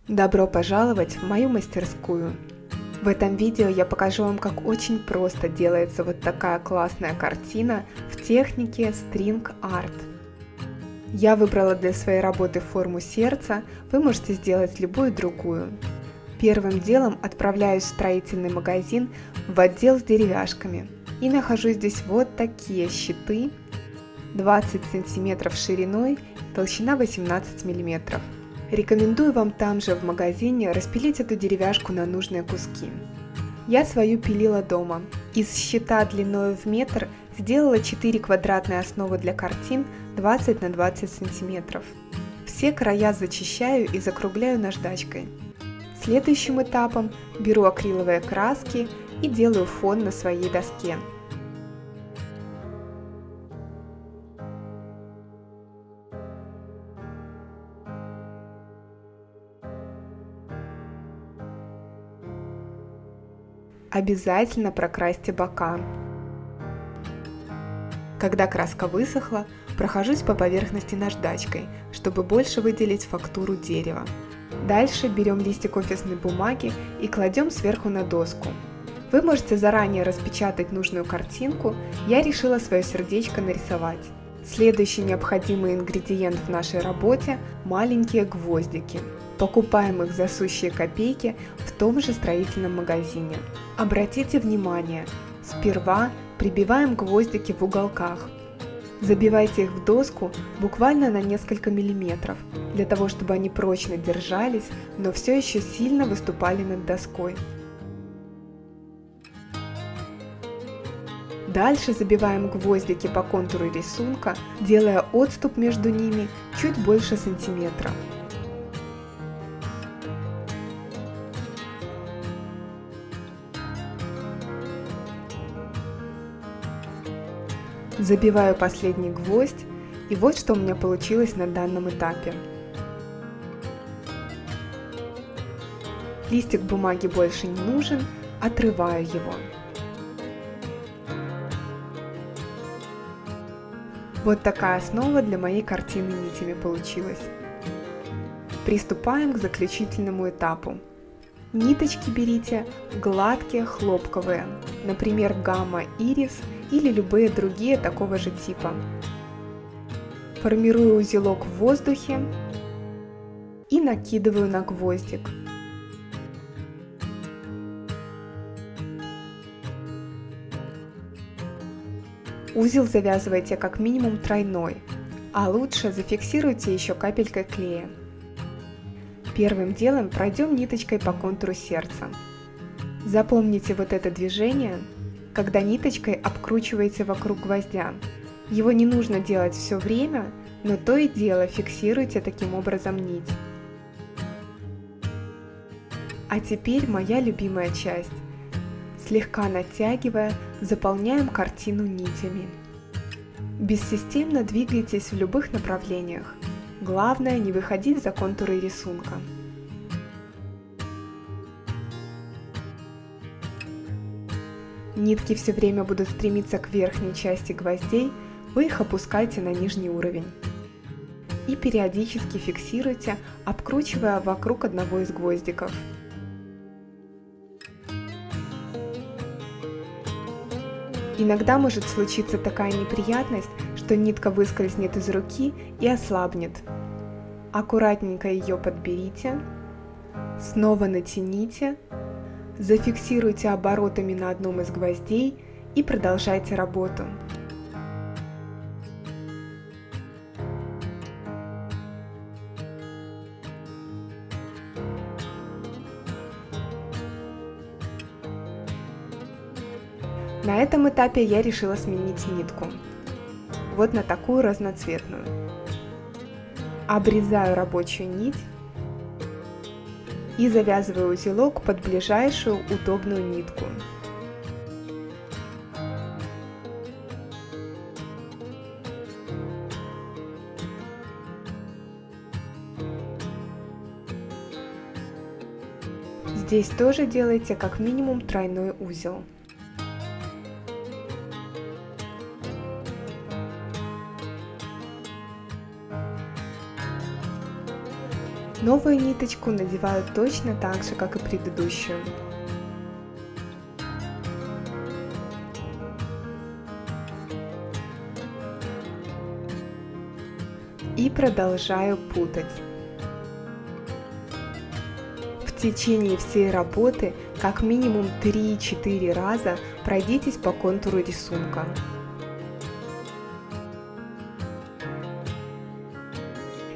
Добро пожаловать в мою мастерскую! В этом видео я покажу вам, как очень просто делается вот такая классная картина в технике String Art. Я выбрала для своей работы форму сердца, вы можете сделать любую другую. Первым делом отправляюсь в строительный магазин в отдел с деревяшками и нахожу здесь вот такие щиты 20 см шириной, толщина 18 мм. Рекомендую вам там же в магазине распилить эту деревяшку на нужные куски. Я свою пилила дома. Из щита длиной в метр сделала 4 квадратные основы для картин 20 на 20 см. Все края зачищаю и закругляю наждачкой. Следующим этапом беру акриловые краски и делаю фон на своей доске. Обязательно прокрасьте бока. Когда краска высохла, прохожусь по поверхности наждачкой, чтобы больше выделить фактуру дерева. Дальше берем листик офисной бумаги и кладем сверху на доску. Вы можете заранее распечатать нужную картинку, я решила свое сердечко нарисовать. Следующий необходимый ингредиент в нашей работе – маленькие гвоздики. Покупаем их за сущие копейки в том же строительном магазине. Обратите внимание, сперва прибиваем гвоздики в уголках. Забивайте их в доску буквально на несколько миллиметров, для того чтобы они прочно держались, но все еще сильно выступали над доской. Дальше забиваем гвоздики по контуру рисунка, делая отступ между ними чуть больше сантиметра. Забиваю последний гвоздь, и вот что у меня получилось на данном этапе. Листик бумаги больше не нужен, отрываю его. Вот такая основа для моей картины нитями получилась. Приступаем к заключительному этапу. Ниточки берите гладкие, хлопковые, например, гамма ирис или любые другие такого же типа. Формирую узелок в воздухе и накидываю на гвоздик. Узел завязывайте как минимум тройной, а лучше зафиксируйте еще капелькой клея. Первым делом пройдем ниточкой по контуру сердца. Запомните вот это движение, когда ниточкой обкручиваете вокруг гвоздя. Его не нужно делать все время, но то и дело фиксируйте таким образом нить. А теперь моя любимая часть. Слегка натягивая, заполняем картину нитями. Бессистемно двигайтесь в любых направлениях. Главное не выходить за контуры рисунка. Нитки все время будут стремиться к верхней части гвоздей, вы их опускайте на нижний уровень. И периодически фиксируйте, обкручивая вокруг одного из гвоздиков. Иногда может случиться такая неприятность, что нитка выскользнет из руки и ослабнет. Аккуратненько ее подберите, снова натяните, зафиксируйте оборотами на одном из гвоздей и продолжайте работу. На этом этапе я решила сменить нитку. Вот на такую разноцветную. Обрезаю рабочую нить и завязываю узелок под ближайшую удобную нитку. Здесь тоже делайте как минимум тройной узел. Новую ниточку надеваю точно так же, как и предыдущую. И продолжаю путать. В течение всей работы как минимум 3-4 раза пройдитесь по контуру рисунка.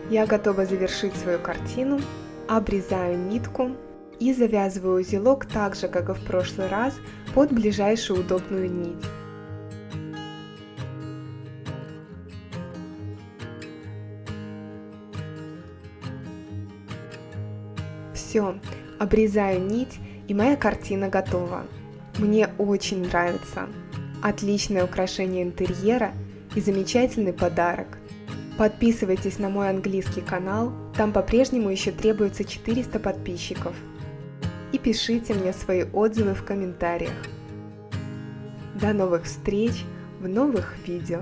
Я готова завершить свою картину, обрезаю нитку и завязываю узелок так же, как и в прошлый раз, под ближайшую удобную нить. Все, обрезаю нить, и моя картина готова. Мне очень нравится. Отличное украшение интерьера и замечательный подарок. Подписывайтесь на мой английский канал, там по-прежнему еще требуется 400 подписчиков. И пишите мне свои отзывы в комментариях. До новых встреч в новых видео!